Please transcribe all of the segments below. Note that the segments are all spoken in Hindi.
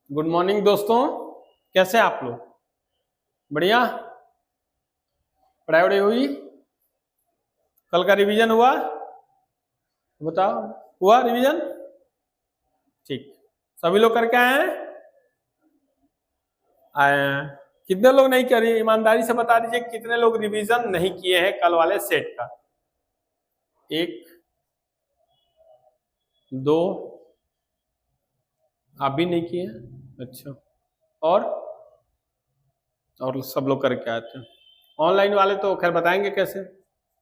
गुड मॉर्निंग दोस्तों, कैसे हैं आप लोग? बढ़िया। पढ़ाई वढ़ाई हुई? कल का रिवीजन हुआ? बताओ, हुआ रिवीजन? ठीक। सभी लोग करके आए हैं? आए हैं। कितने लोग नहीं कर रहे? ईमानदारी से बता दीजिए कितने लोग रिवीजन नहीं किए हैं कल वाले सेट का। 1 2, आप भी नहीं किए हैं? अच्छा। और सब लोग करके आए थे। ऑनलाइन वाले तो खैर बताएंगे कैसे,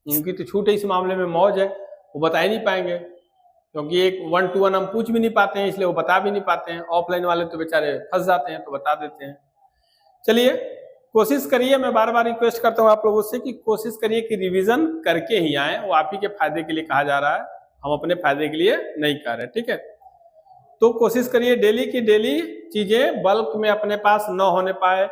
उनकी तो छूट है, इस मामले में मौज है, वो बता ही नहीं पाएंगे क्योंकि एक 1 to 1 हम पूछ भी नहीं पाते हैं, इसलिए वो बता भी नहीं पाते हैं। ऑफलाइन वाले तो बेचारे फंस जाते हैं, तो बता देते हैं। चलिए कोशिश करिए, मैं बार बार रिक्वेस्ट करता हूँ आप लोगों से कि कोशिश करिए कि रिवीजन करके ही आए, वो आप ही के फायदे के लिए कहा जा रहा है, हम अपने फायदे के लिए नहीं कर रहे। ठीक है, तो कोशिश करिए डेली की डेली चीजें बल्क में अपने पास न होने पाए।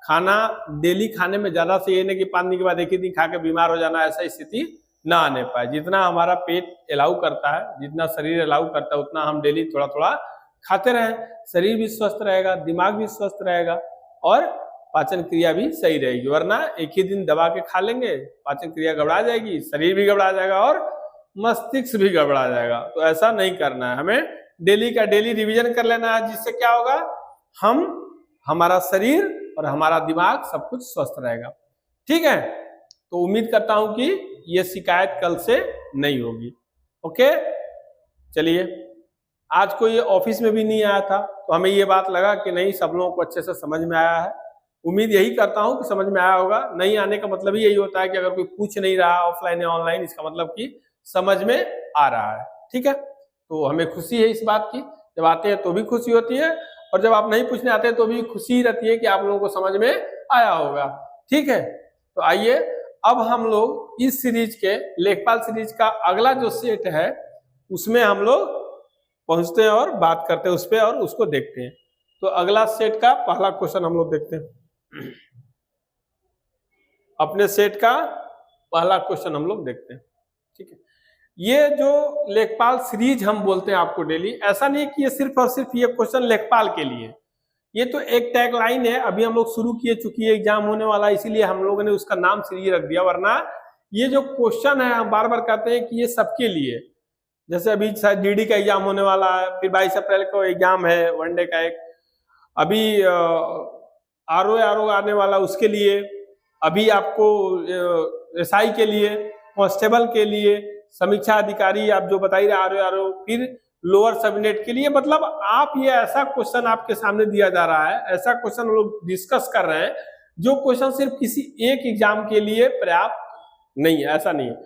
खाना डेली खाने में ज्यादा से ये नहीं कि 5 दिन के बाद एक ही दिन खा के बीमार हो जाना, ऐसा स्थिति ना आने पाए। जितना हमारा पेट अलाउ करता है, जितना शरीर अलाउ करता है, उतना हम डेली थोड़ा थोड़ा खाते रहें। शरीर भी स्वस्थ रहेगा, दिमाग भी स्वस्थ रहेगा और पाचन क्रिया भी सही रहेगी। वरना एक ही दिन दबा के खा लेंगे, पाचन क्रिया गड़बड़ा जाएगी, शरीर भी गड़बड़ा जाएगा और मस्तिष्क भी गड़बड़ा जाएगा। तो ऐसा नहीं करना है, हमें डेली का डेली रिवीजन कर लेना है, जिससे क्या होगा, हमारा शरीर और हमारा दिमाग सब कुछ स्वस्थ रहेगा। ठीक है, तो उम्मीद करता हूं कि ये शिकायत कल से नहीं होगी। ओके, चलिए। आज कोई ऑफिस में भी नहीं आया था, तो हमें ये बात लगा कि नहीं, सब लोगों को अच्छे से समझ में आया है। उम्मीद यही करता हूं कि समझ में आया होगा। नहीं आने का मतलब ही यही होता है कि अगर कोई पूछ नहीं रहा ऑफलाइन या ऑनलाइन, इसका मतलब कि समझ में आ रहा है। ठीक है, तो हमें खुशी है इस बात की, जब आते हैं तो भी खुशी होती है, और जब आप नहीं पूछने आते हैं तो भी खुशी रहती है कि आप लोगों को समझ में आया होगा। ठीक है, तो आइए अब हम लोग इस सीरीज के लेखपाल सीरीज का अगला जो सेट है उसमें हम लोग पहुंचते हैं और बात करते हैं उस पर और उसको देखते हैं। तो अगला सेट का पहला क्वेश्चन हम लोग देखते हैं। अपने सेट का पहला क्वेश्चन हम लोग देखते हैं। ठीक है, ये जो लेखपाल सीरीज हम बोलते हैं आपको डेली, ऐसा नहीं है कि ये सिर्फ और सिर्फ ये क्वेश्चन लेखपाल के लिए, ये तो एक टैगलाइन है। अभी हम लोग शुरू किए, चूंकि एग्जाम होने वाला, इसीलिए हम लोगों ने उसका नाम सीरीज रख दिया। वरना ये जो क्वेश्चन है, हम बार बार कहते हैं कि ये सबके लिए, जैसे अभी शायद डीडी का एग्जाम होने वाला है, फिर 22 अप्रैल को एग्जाम है वनडे का एक, अभी आरओ आने वाला उसके लिए, अभी आपको एसआई के लिए, कांस्टेबल के लिए, समीक्षा अधिकारी आप जो बताइए आरओ, फिर लोअर सबनेट के लिए। मतलब आप ये ऐसा क्वेश्चन आपके सामने दिया जा रहा है, ऐसा क्वेश्चन हम लोग डिस्कस कर रहे हैं जो क्वेश्चन सिर्फ किसी एक एग्जाम के लिए पर्याप्त नहीं है, ऐसा नहीं है।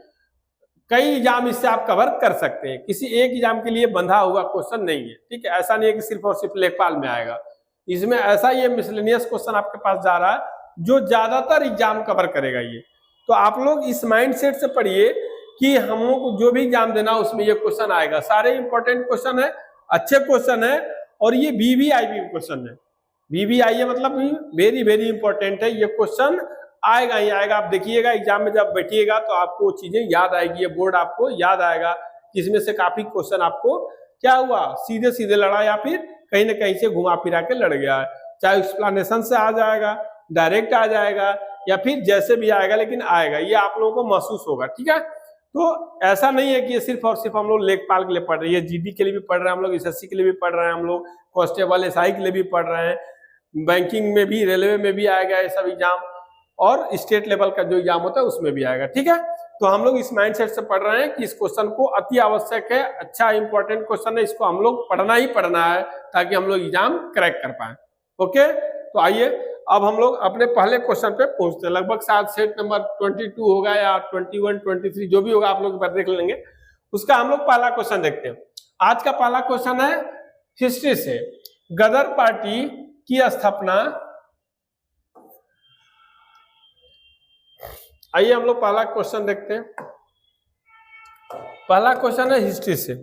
कई एग्जाम इससे आप कवर कर सकते हैं, किसी एक एग्जाम के लिए बंधा हुआ क्वेश्चन नहीं है। ठीक है, ऐसा नहीं है कि सिर्फ और सिर्फ लेखपाल में आएगा, इसमें ऐसा ये मिसलेनियस क्वेश्चन आपके पास जा रहा है जो ज्यादातर एग्जाम कवर करेगा ये। तो आप लोग इस माइंड सेट से पढ़िए कि हम लोग को जो भी एग्जाम देना उसमें ये क्वेश्चन आएगा। सारे इंपॉर्टेंट क्वेश्चन है, अच्छे क्वेश्चन है, और ये वीवीआईपी क्वेश्चन है। वीवीआई मतलब वेरी वेरी इंपॉर्टेंट है, ये क्वेश्चन आएगा ही आएगा। आप देखिएगा एग्जाम में जब बैठिएगा तो आपको चीजें याद आएगी, ये बोर्ड आपको याद आएगा। इसमें से काफी क्वेश्चन आपको क्या हुआ, सीधे सीधे लड़ा या फिर कहीं ना कहीं से घुमा फिरा के लड़ गया है। चाहे एक्सप्लेनेशन से आ जाएगा, डायरेक्ट आ जाएगा, या फिर जैसे भी आएगा, लेकिन आएगा, ये आप लोगों को महसूस होगा। ठीक है, तो ऐसा नहीं है कि ये सिर्फ और सिर्फ हम लोग लेखपाल के लिए पढ़ रहे हैं, जीडी के लिए भी पढ़ रहे हैं हम लोग, एसएससी के लिए भी पढ़ रहे हैं हम लोग, कांस्टेबल एसआई के लिए भी पढ़ रहे हैं, बैंकिंग में भी, रेलवे में भी आएगा ये सब एग्जाम, और स्टेट लेवल का जो एग्जाम होता है उसमें भी आएगा। ठीक है, तो हम लोग इस माइंडसेट से पढ़ रहे हैं कि इस क्वेश्चन को अति आवश्यक है, अच्छा इंपॉर्टेंट क्वेश्चन है, इसको हम लोग पढ़ना ही पढ़ना है ताकि हम लोग एग्जाम क्रैक कर पाए। ओके, तो आइए अब हम लोग अपने पहले क्वेश्चन पे पहुंचते हैं। लगभग शायद सेट नंबर 22 होगा या 21, 23 जो भी होगा, आप लोग देख लेंगे। उसका हम लोग पहला क्वेश्चन देखते हैं। आज का पहला क्वेश्चन है हिस्ट्री से, गदर पार्टी की स्थापना। आइए हम लोग पहला क्वेश्चन देखते हैं। पहला क्वेश्चन है हिस्ट्री से,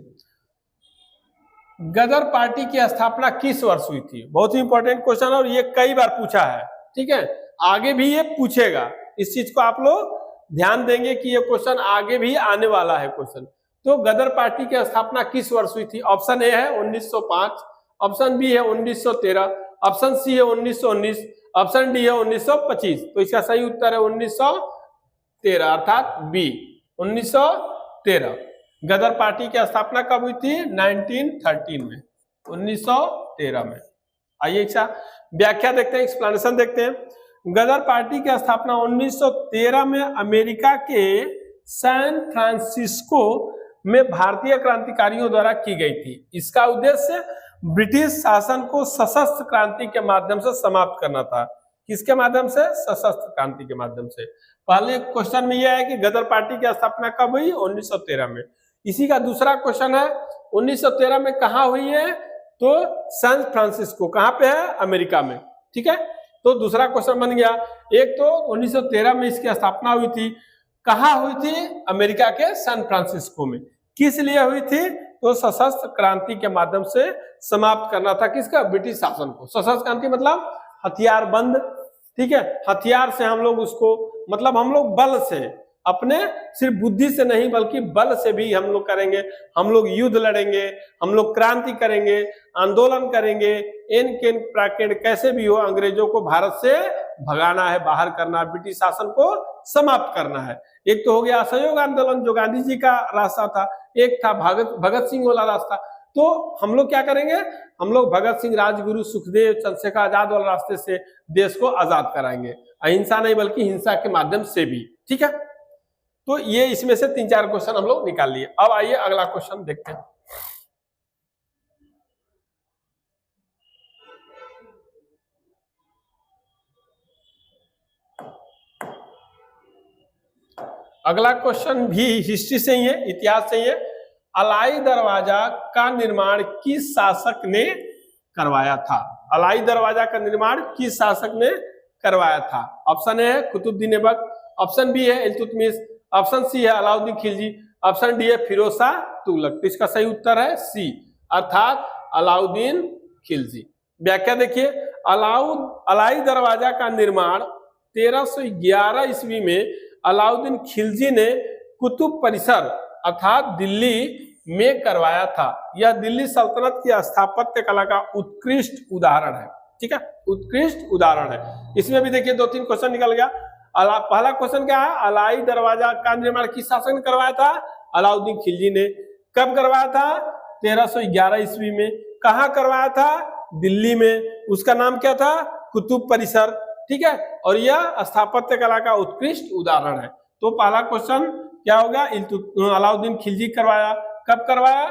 गदर पार्टी की स्थापना किस वर्ष हुई थी? बहुत ही इंपॉर्टेंट क्वेश्चन है और ये कई बार पूछा है। ठीक है, आगे भी ये पूछेगा, इस चीज को आप लोग ध्यान देंगे कि ये क्वेश्चन आगे भी आने वाला है क्वेश्चन। तो गदर पार्टी की स्थापना किस वर्ष हुई थी? ऑप्शन ए है 1905, ऑप्शन बी है 1913, ऑप्शन सी है 1919, ऑप्शन डी है 1925। तो इसका सही उत्तर है 1913 अर्थात बी 1913। गदर पार्टी की स्थापना कब हुई थी? 1913 में, 1913 में। आइए इसका व्याख्या देखते हैं, एक्सप्लेनेशन देखते हैं। गदर पार्टी की स्थापना 1913 में अमेरिका के सैन फ्रांसिस्को में भारतीय क्रांतिकारियों द्वारा की गई थी। इसका उद्देश्य ब्रिटिश शासन को सशस्त्र क्रांति के माध्यम से समाप्त करना था। किसके माध्यम से? सशस्त्र क्रांति के माध्यम से। पहले क्वेश्चन में यह है कि गदर पार्टी की स्थापना कब हुई? 1913 में। इसी का दूसरा क्वेश्चन है 1913 में कहाँ हुई है? तो सैन फ्रांसिस्को कहाँ पे है? अमेरिका में। ठीक है, तो दूसरा क्वेश्चन बन गया। एक तो 1913 में इसकी स्थापना हुई थी, कहाँ हुई थी? अमेरिका के सैन फ्रांसिस्को में। किस लिए हुई थी? तो सशस्त्र क्रांति के माध्यम से समाप्त करना था किसका? ब्रिटिश शासन को। सशस्त्र क्रांति मतलब हथियार बंद, ठीक है, हथियार से हम लोग उसको, मतलब हम लोग बल से, अपने सिर्फ बुद्धि से नहीं बल्कि बल से भी हम लोग करेंगे। हम लोग युद्ध लड़ेंगे, हम लोग क्रांति करेंगे, आंदोलन करेंगे, इन केन प्राकेट कैसे भी हो अंग्रेजों को भारत से भगाना है, बाहर करना है, ब्रिटिश शासन को समाप्त करना है। एक तो हो गया असहयोग आंदोलन जो गांधी जी का रास्ता था, एक था भगत सिंह वाला रास्ता। तो हम लोग क्या करेंगे? हम लोग भगत सिंह, राजगुरु, सुखदेव, चंद्रशेखर आजाद वाले रास्ते से देश को आजाद कराएंगे, अहिंसा नहीं बल्कि हिंसा के माध्यम से भी। ठीक है, तो ये इसमें से 3-4 क्वेश्चन हम लोग निकाल लिए। अब आइए अगला क्वेश्चन देखते हैं। अगला क्वेश्चन भी हिस्ट्री से ही है, इतिहास से ही है। अलाई दरवाजा का निर्माण किस शासक ने करवाया था? अलाई दरवाजा का निर्माण किस शासक ने करवाया था? ऑप्शन ए है कुतुबुद्दीन ऐबक, ऑप्शन बी है इल्तुतमिश, ऑप्शन सी है अलाउद्दीन खिलजी, ऑप्शन डी है फिरोज शाह तुगलक। तो इसका सही उत्तर है सी अर्थात अलाउद्दीन खिलजी। व्याख्या देखिए, अलाई दरवाजा का निर्माण 1311 ईस्वी में अलाउद्दीन खिलजी ने कुतुब परिसर अर्थात दिल्ली में करवाया था। यह दिल्ली सल्तनत की स्थापत्य कला का उत्कृष्ट उदाहरण है। ठीक है, उत्कृष्ट उदाहरण है। इसमें भी देखिए 2-3 क्वेश्चन निकल गया। पहला क्वेश्चन क्या है? अलाई दरवाजा का निर्माण किस शासक ने करवाया था? अलाउद्दीन खिलजी ने। कब करवाया था? 1311 ईस्वी में। कहाँ करवाया था? दिल्ली में। उसका नाम क्या था? कुतुब परिसर। ठीक है, और यह स्थापत्य कला का उत्कृष्ट उदाहरण है। तो पहला क्वेश्चन क्या होगा? अलाउद्दीन खिलजी करवाया। कब करवाया?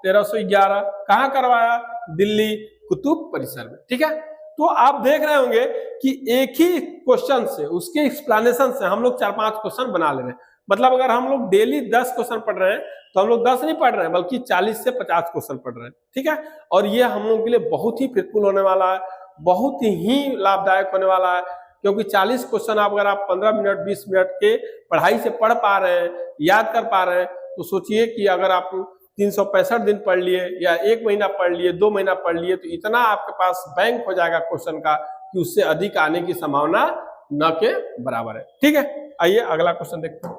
1311। कहाँ करवाया? दिल्ली कुतुब परिसर में। ठीक है, तो आप देख रहे होंगे कि एक ही क्वेश्चन से, उसके एक्सप्लेनेशन से हम लोग 4-5 क्वेश्चन बना ले रहे हैं। मतलब अगर हम लोग डेली 10 क्वेश्चन पढ़ रहे हैं तो हम लोग 10 नहीं पढ़ रहे हैं बल्कि 40 से 50 क्वेश्चन पढ़ रहे हैं। ठीक है, और ये हम लोग के लिए बहुत ही फ्रूटफुल होने वाला है, बहुत ही लाभदायक होने वाला है। क्योंकि 40 क्वेश्चन अगर आप 15 मिनट 20 मिनट के पढ़ाई से पढ़ पा रहे हैं, याद कर पा रहे हैं, तो सोचिए कि अगर आप 365 दिन पढ़ लिए या 1 महीना पढ़ लिए, 2 महीना पढ़ लिए, तो इतना आपके पास बैंक हो जाएगा क्वेश्चन का कि उससे अधिक आने की संभावना न के बराबर है। ठीक है, आइए अगला क्वेश्चन देखते हैं।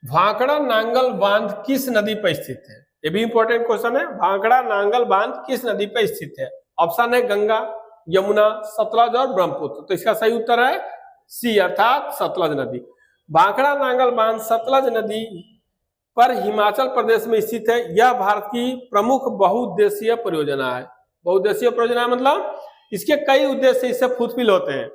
भाखड़ा नांगल बांध किस नदी पर स्थित है? ये भी इंपॉर्टेंट क्वेश्चन है। भाखड़ा नांगल बांध किस नदी पर स्थित है? ऑप्शन है गंगा, यमुना, सतलज और ब्रह्मपुत्र। तो इसका सही उत्तर है सी अर्थात सतलज नदी। भाखड़ा नांगल बांध सतलज नदी पर हिमाचल प्रदेश में स्थित है। यह भारत की प्रमुख बहुउद्देशीय परियोजना है। बहुउद्देशीय परियोजना मतलब इसके कई उद्देश्य इससे फुलफिल होते हैं,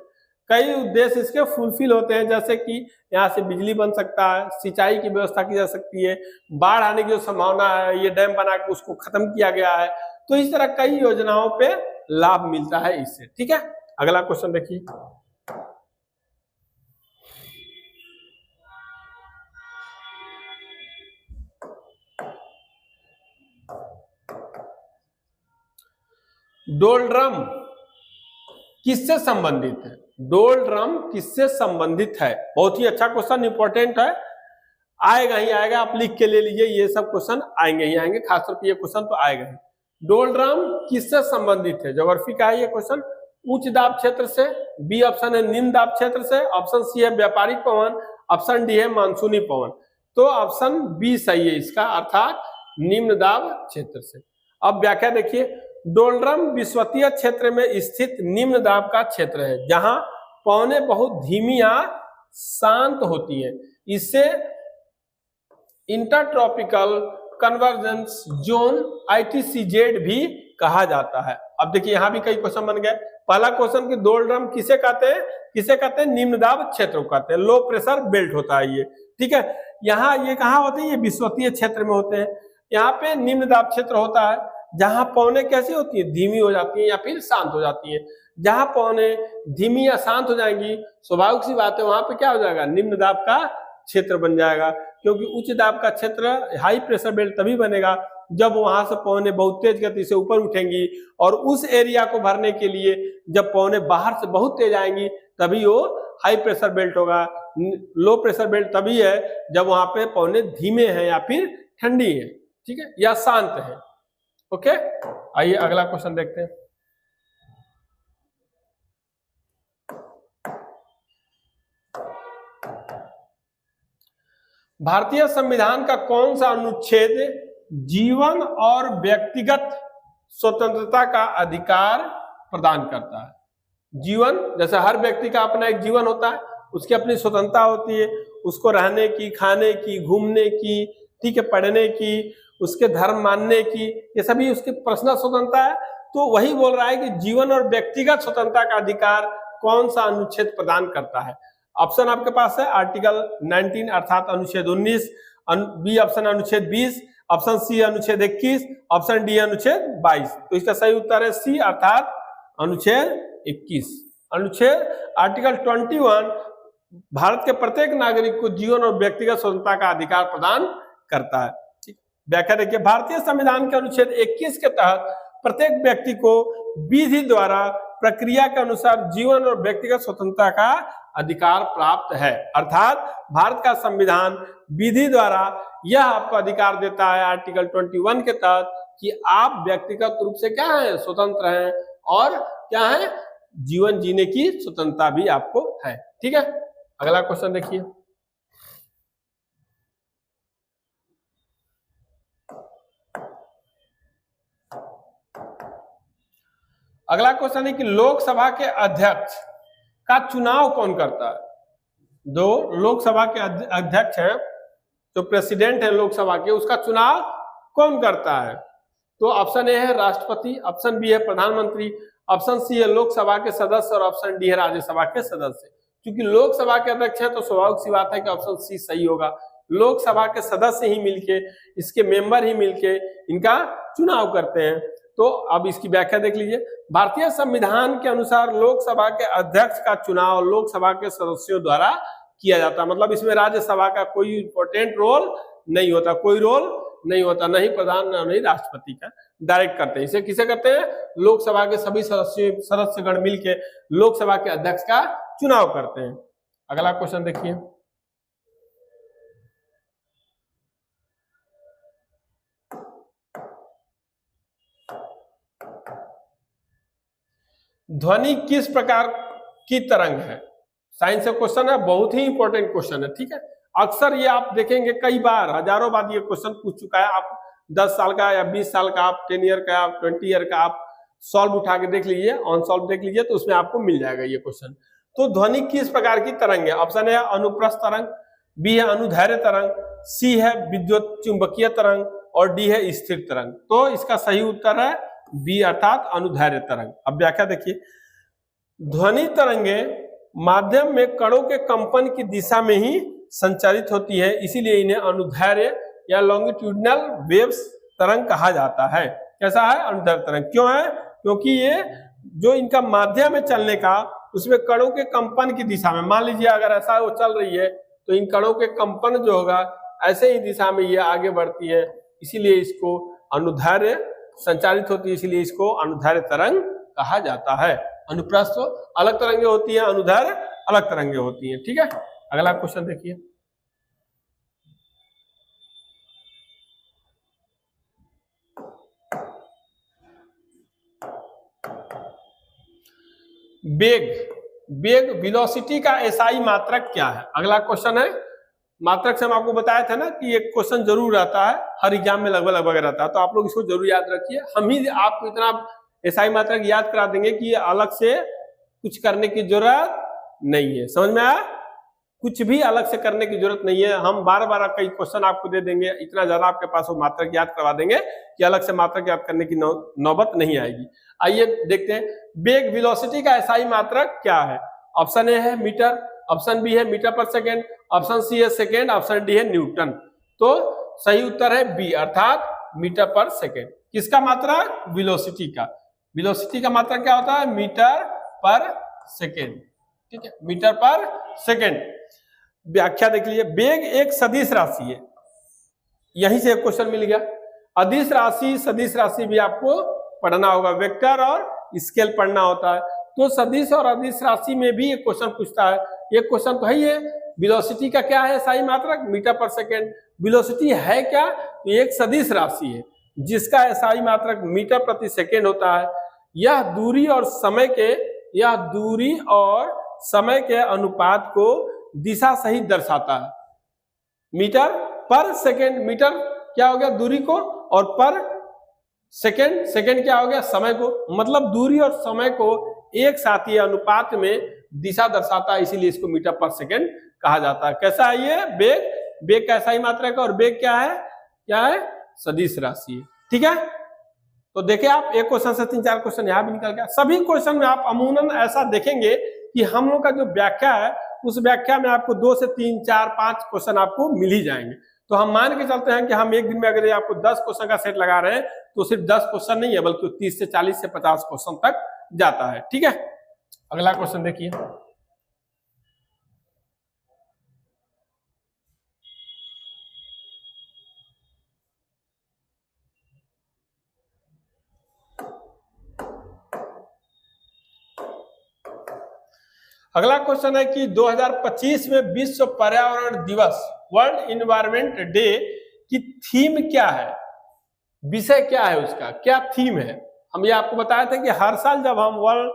कई उद्देश्य इसके फुलफिल होते हैं। जैसे कि यहाँ से बिजली बन सकता है, सिंचाई की व्यवस्था की जा सकती है, बाढ़ आने की जो संभावना है ये डैम बना के उसको खत्म किया गया है। तो इस तरह कई योजनाओं पे लाभ मिलता है इससे। ठीक है, अगला क्वेश्चन देखिए। डोलड्रम किससे संबंधित है? डोलड्रम किससे संबंधित है? बहुत ही अच्छा क्वेश्चन, इंपॉर्टेंट है, आएगा ही आएगा। आप लिख के ले लीजिए, ये सब क्वेश्चन आएंगे ही आएंगे, खासतौर पर ये क्वेश्चन तो आएगा ही। डोलड्रम किससे संबंधित है? ज्योग्राफी का है ये क्वेश्चन। उच्च दाब क्षेत्र से, बी ऑप्शन है निम्न दाब क्षेत्र से, ऑप्शन सी है व्यापारिक पवन, ऑप्शन डी है मानसूनी पवन। तो ऑप्शन बी सही है इसका, अर्थात निम्न दाब क्षेत्र से। अब व्याख्या देखिए, डोलड्रम विषुवतीय क्षेत्र में स्थित निम्न दाब का क्षेत्र है जहां पवनें बहुत धीमी या शांत होती है। इससे इंटरट्रॉपिकल कन्वर्जेंस जोन ITCZ भी कहा जाता है। अब देखिए यहां भी कई क्वेश्चन बन गए। पहला क्वेश्चन कि डोलड्रम किसे कहते हैं, किसे कहते हैं, निम्न दाब क्षेत्र को कहते हैं, लो प्रेशर बेल्ट होता है ये, ठीक है। यहाँ ये कहाँ होते हैं, ये विषुवतीय क्षेत्र में होते हैं। यहाँ पे निम्न दाब क्षेत्र होता है जहां पवनें कैसी होती है, धीमी हो जाती है या फिर शांत हो जाती है। जहां पवनें धीमी या शांत हो जाएंगी, स्वाभाविक सी बात है वहां पे क्या हो जाएगा, निम्न दाब का क्षेत्र बन जाएगा। क्योंकि उच्च दाब का क्षेत्र हाई प्रेशर बेल्ट तभी बनेगा जब वहां से पवनें बहुत तेज गति से ऊपर उठेंगी, और उस एरिया को भरने के लिए जब पवनें बाहर से बहुत तेज आएंगी तभी वो हाई प्रेशर बेल्ट होगा। लो प्रेशर बेल्ट तभी है जब वहां पे पवनें धीमे हैं या फिर ठंडी है, ठीक है, या शांत है। ओके, आइए अगला क्वेश्चन देखते हैं। भारतीय संविधान का कौन सा अनुच्छेद जीवन और व्यक्तिगत स्वतंत्रता का अधिकार प्रदान करता है? जीवन, जैसे हर व्यक्ति का अपना एक जीवन होता है, उसकी अपनी स्वतंत्रता होती है, उसको रहने की, खाने की, घूमने की, ठीक है, पढ़ने की, उसके धर्म मानने की, ये सभी उसकी पर्सनल स्वतंत्रता है। तो वही बोल रहा है कि जीवन और व्यक्तिगत स्वतंत्रता का अधिकार कौन सा अनुच्छेद प्रदान करता है। ऑप्शन आपके पास है आर्टिकल 19 अर्थात अनुच्छेद 19, बी ऑप्शन अनुच्छेद 20, ऑप्शन सी अनुच्छेद 21, ऑप्शन डी अनुच्छेद 22। तो इसका सही उत्तर है सी अर्थात अनुच्छेद 21। अनुच्छेद आर्टिकल 21 भारत के प्रत्येक नागरिक को जीवन और व्यक्तिगत स्वतंत्रता का अधिकार प्रदान करता है। व्याख्या देखिए, भारतीय संविधान के अनुच्छेद 21 के तहत प्रत्येक व्यक्ति को विधि द्वारा प्रक्रिया के अनुसार जीवन और व्यक्तिगत स्वतंत्रता का अधिकार प्राप्त है। अर्थात भारत का संविधान विधि द्वारा यह आपको अधिकार देता है आर्टिकल 21 के तहत कि आप व्यक्तिगत रूप से क्या है, स्वतंत्र हैं, और क्या है, जीवन जीने की स्वतंत्रता भी आपको है। ठीक है, अगला क्वेश्चन देखिए। अगला क्वेश्चन है कि लोकसभा के अध्यक्ष का चुनाव कौन करता है? जो लोकसभा के अध्यक्ष हैं, जो प्रेसिडेंट है लोकसभा के, उसका चुनाव कौन करता है? तो ऑप्शन ए है राष्ट्रपति, ऑप्शन बी है प्रधानमंत्री, ऑप्शन सी है लोकसभा के सदस्य, और ऑप्शन डी है राज्यसभा के सदस्य। क्योंकि लोकसभा के अध्यक्ष है तो स्वाभाविक सी बात है कि ऑप्शन सी सही होगा। लोकसभा के सदस्य ही मिलके, इसके मेंबर ही मिलके इनका चुनाव करते हैं। तो अब इसकी व्याख्या देख लीजिए। भारतीय संविधान के अनुसार लोकसभा के अध्यक्ष का चुनाव लोकसभा के सदस्यों द्वारा किया जाता है। मतलब इसमें राज्यसभा का कोई इंपॉर्टेंट रोल नहीं होता, कोई रोल नहीं होता, नहीं प्रधान नहीं राष्ट्रपति का, डायरेक्ट करते हैं। इसे किसे करते हैं? लोकसभा के सभी सदस्यगण मिलके लोकसभा के अध्यक्ष का चुनाव करते हैं। अगला क्वेश्चन देखिए। ध्वनि किस प्रकार की तरंग है? साइंस का क्वेश्चन है, बहुत ही इंपॉर्टेंट क्वेश्चन है। ठीक है, अक्सर ये आप देखेंगे कई बार, हजारों बार ये क्वेश्चन पूछ चुका है। आप 10 साल का या 20 साल का, आप 10 ईयर का, आप 20 ईयर का, आप सॉल्व उठा के देख लीजिए, ऑन सॉल्व देख लीजिए, तो उसमें आपको मिल जाएगा ये क्वेश्चन। तो ध्वनि किस प्रकार की तरंग है? ऑप्शन है अनुप्रस्थ तरंग, बी है अनुदैर्ध्य तरंग, सी है विद्युत चुंबकीय तरंग, और डी है स्थिर तरंग। तो इसका सही उत्तर है बी अर्थात अनुदैर्ध्य तरंग। अब व्याख्या देखिए, ध्वनि तरंगे माध्यम में कणों के कंपन की दिशा में ही संचारित होती है, इसीलिए इन्हें अनुदैर्ध्य या लॉन्गिट्यूडिनल वेव्स तरंग कहा जाता है। कैसा है? अनुदैर्ध्य तरंग। क्यों है? क्योंकि ये जो इनका माध्यम है चलने का, उसमें कणों के कंपन की दिशा में, मान लीजिए अगर ऐसा वो चल रही है तो इन कणों के कंपन जो होगा ऐसे ही दिशा में ये आगे बढ़ती है, इसीलिए इसको अनुदैर्ध्य संचालित होती है, इसीलिए इसको अनुदैर्ध्य तरंग कहा जाता है। अनुप्रस्थ अलग तरंगे होती हैं, अनुदैर्ध्य अलग तरंगे होती हैं। ठीक है, अगला क्वेश्चन देखिए। वेग, वेग वेलोसिटी का एसआई मात्रक क्या है? अगला क्वेश्चन है मात्रक से हम आपको बताया था ना कि एक क्वेश्चन जरूर रहता है, हर एग्जाम में लगभग लगभग रहता है, तो आप लोग इसको जरूर याद रखिए। हम ही आपको इतना एसआई मात्रक याद करा देंगे कि अलग से कुछ करने की जरूरत नहीं है। समझ में आया? कुछ भी अलग से करने की जरूरत नहीं है। हम बार बार कई क्वेश्चन आपको दे देंगे, इतना ज्यादा आपके पास वो मात्रक याद करवा देंगे कि अलग से मात्रक याद करने की नौबत नहीं आएगी। आइए देखते हैं वेग वेलोसिटी का एसआई मात्रक क्या है। ऑप्शन ए है मीटर, ऑप्शन बी है मीटर पर सेकेंड, ऑप्शन सी है सेकेंड, ऑप्शन डी है न्यूटन। तो सही उत्तर है बी, अर्थात मीटर पर सेकेंड। किसका मात्रक? वेलोसिटी का। वेलोसिटी का मात्रक क्या होता है? मीटर पर सेकेंड। ठीक है, मीटर पर सेकेंड। व्याख्या देख लीजिए, वेग एक सदिश राशि है, यहीं से एक क्वेश्चन मिल गया। अदिश राशि सदिश राशि भी आपको पढ़ना होगा, वेक्टर और स्केल पढ़ना होता है। तो सदिश और अदिश राशि में भी एक क्वेश्चन पूछता है। एक क्वेश्चन तो है वेलोसिटी का क्या है सही मात्रक? मीटर पर सेकेंड। वेलोसिटी है क्या? तो एक सदिश राशि है जिसका एसआई मात्रक मीटर प्रति सेकेंड होता है। यह दूरी और समय के अनुपात को दिशा सहित दर्शाता है। मीटर पर सेकेंड, मीटर क्या हो गया? दूरी को, और पर सेकेंड, सेकेंड क्या हो गया? समय को। मतलब दूरी और समय को एक साथ ही अनुपात में दिशा दर्शाता है, इसीलिए इसको मीटर पर सेकेंड कहा जाता है। कैसा है ये? वेग, वेग का एसआई मात्रक है, और वेग क्या है? क्या है? सदिश राशि है। ठीक है, तो देखिए आप एक क्वेश्चन से 3-4 क्वेश्चन यहाँ भी निकल गया। सभी क्वेश्चन में आप अमूमन ऐसा देखेंगे कि हम लोग का जो व्याख्या है उस व्याख्या में आपको 2 से 3, 4, 5 क्वेश्चन आपको मिल ही जाएंगे। तो हम मान के चलते हैं कि हम एक दिन में अगर आपको 10 क्वेश्चन का सेट लगा रहे हैं तो सिर्फ 10 क्वेश्चन नहीं है, बल्कि 30 से 40 से 50 क्वेश्चन तक जाता है। ठीक है, अगला क्वेश्चन देखिए। अगला क्वेश्चन है कि 2025 में विश्व पर्यावरण दिवस, वर्ल्ड इन्वायरमेंट डे की थीम क्या है? विषय क्या है उसका? क्या थीम है? हम ये आपको बताया था कि हर साल जब हम वर्ल्ड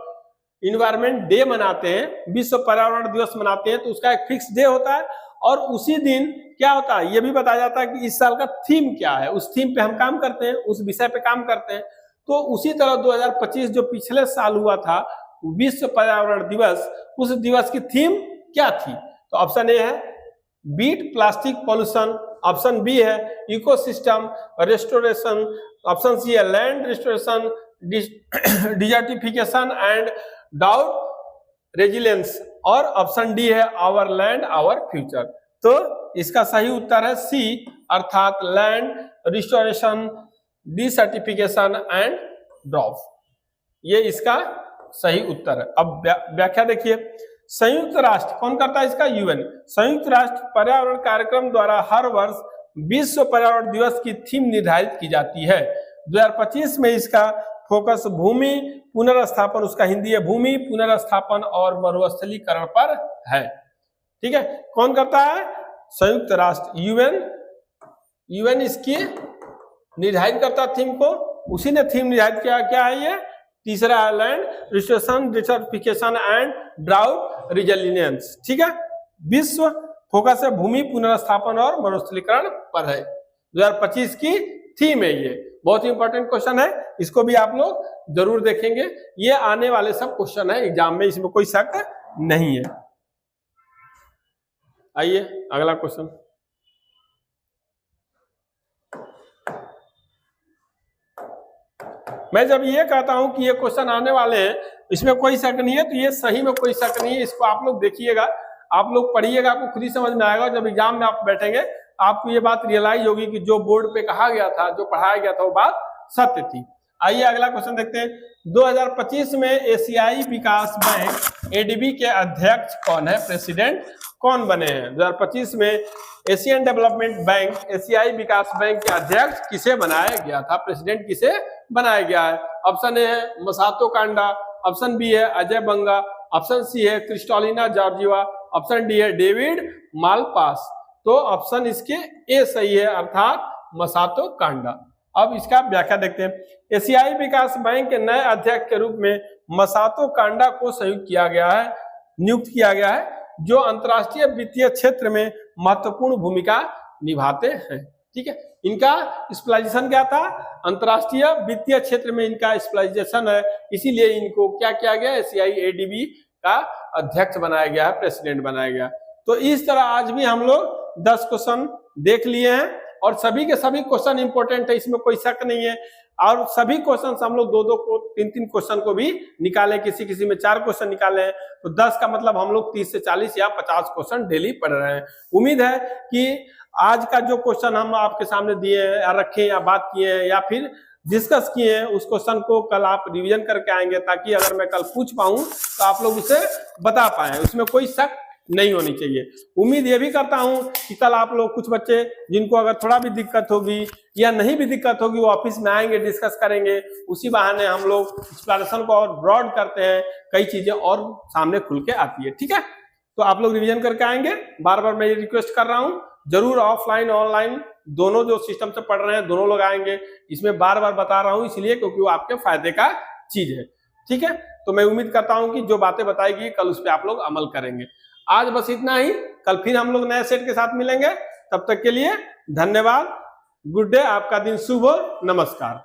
इन्वायरमेंट डे मनाते हैं, विश्व पर्यावरण दिवस मनाते हैं, तो उसका एक फिक्स डे होता है और उसी दिन क्या होता है ये भी बताया जाता है कि इस साल का थीम क्या है। उस थीम पे हम काम करते हैं, उस विषय पे काम करते हैं। तो उसी तरह 2025 जो पिछले साल हुआ था विश्व पर्यावरण दिवस, उस दिवस की थीम क्या थी? तो ऑप्शन ए है beat plastic pollution, option B है इकोसिस्टम रेस्टोरेशन, ऑप्शन सी है land restoration, desertification and drought resilience, और ऑप्शन डी है आवर लैंड आवर फ्यूचर। तो इसका सही उत्तर है सी, अर्थात land restoration, desertification and drought. ये इसका सही उत्तर है। अब व्याख्या देखिए, संयुक्त राष्ट्र कौन करता है इसका? यूएन। संयुक्त राष्ट्र पर्यावरण कार्यक्रम द्वारा हर वर्ष विश्व पर्यावरण दिवस की थीम निर्धारित की जाती है। 2025 में इसका फोकस भूमि पुनर्स्थापन, उसका हिंदी है भूमि पुनर्स्थापन और मरुस्थलीकरण पर है। ठीक है, कौन करता है? संयुक्त राष्ट्र, यूएन। यूएन इसकी निर्धारित करता थीम को, उसी ने थीम निर्धारित किया। क्या है ये? तीसरा है land restoration, desertification and drought resilience. ठीक है, विश्व फोकस है भूमि पुनर्स्थापन और मरुस्थलीकरण पर है। 2025 की थीम है ये। बहुत ही इंपॉर्टेंट क्वेश्चन है, इसको भी आप लोग जरूर देखेंगे। ये आने वाले सब क्वेश्चन है एग्जाम में, इसमें कोई शक नहीं है। आइए अगला क्वेश्चन। मैं जब ये कहता हूं कि ये क्वेश्चन आने वाले हैं, इसमें कोई शक नहीं है, तो ये सही में कोई शक नहीं है। इसको आप लोग देखिएगा, आप लोग पढ़िएगा, आपको खुद ही समझ में आएगा। जब एग्जाम में आप बैठेंगे आपको ये बात रियलाइज होगी कि जो बोर्ड पे कहा गया था, जो पढ़ाया गया था, वो बात सत्य थी। आइए अगला क्वेश्चन देखते हैं। 2025 में एशियाई विकास बैंक एडीबी के अध्यक्ष कौन है? प्रेसिडेंट कौन बने हैं? 2025 में एशियन डेवलपमेंट बैंक, एशियाई विकास बैंक के अध्यक्ष किसे बनाया गया था? प्रेसिडेंट किसे बनाया गया है? ऑप्शन ए है मसातो कांडा, ऑप्शन बी है अजय बंगा, ऑप्शन सी है क्रिस्टोलिना जॉर्जिवा, ऑप्शन डी है डेविड मालपास। तो ऑप्शन इसके ए सही है, अर्थात मसातो कांडा। अब इसका व्याख्या देखते हैं। एशियाई विकास बैंक के नए अध्यक्ष के रूप में मसातो कांडा को नियुक्त किया गया है, जो अंतर्राष्ट्रीय वित्तीय क्षेत्र में महत्वपूर्ण भूमिका निभाते हैं। ठीक है, इनका स्पेशलाइजेशन क्या था? अंतर्राष्ट्रीय वित्तीय क्षेत्र में इनका स्पेशलाइजेशन है, इसीलिए इनको क्या किया गया? एशियाई एडीबी का अध्यक्ष बनाया गया है, प्रेसिडेंट बनाया गया। तो इस तरह आज भी हम लोग 10 क्वेश्चन देख लिए हैं और सभी के सभी क्वेश्चन इंपॉर्टेंट है, इसमें कोई शक नहीं है। और सभी क्वेश्चन हम लोग 2-2 को 3-3 क्वेश्चन को भी निकाले, किसी किसी में 4 क्वेश्चन निकाले हैं, तो 10 का मतलब हम लोग 30 से 40 या 50 क्वेश्चन डेली पढ़ रहे हैं। उम्मीद है कि आज का जो क्वेश्चन हम आपके सामने दिए हैं या रखे या बात किए हैं या फिर डिस्कस किए हैं, उस क्वेश्चन को कल आप रिवीजन करके आएंगे, ताकि अगर मैं कल पूछ पाऊं तो आप लोग उसे बता पाए, उसमें कोई शक नहीं होनी चाहिए। उम्मीद ये भी करता हूं कि कल आप लोग कुछ बच्चे जिनको अगर थोड़ा भी दिक्कत होगी या नहीं भी दिक्कत होगी, वो ऑफिस में आएंगे, डिस्कस करेंगे, उसी बहाने हम लोग एक्सप्लेनेशन को और ब्रॉड करते हैं, कई चीजें और सामने खुल के आती है। ठीक है, तो आप लोग रिवीजन करके आएंगे। बार बार मैं ये रिक्वेस्ट कर रहा हूँ, जरूर ऑफलाइन ऑनलाइन दोनों जो सिस्टम से पढ़ रहे हैं दोनों लोग आएंगे। इसमें बार बार बता रहा हूँ इसलिए क्योंकि वो आपके फायदे का चीज है। ठीक है, तो मैं उम्मीद करता हूं कि जो बातें बताएगी कल उस पर आप लोग अमल करेंगे। आज बस इतना ही, कल फिर हम लोग नए सेट के साथ मिलेंगे। तब तक के लिए धन्यवाद, गुड डे, आपका दिन शुभ हो, नमस्कार।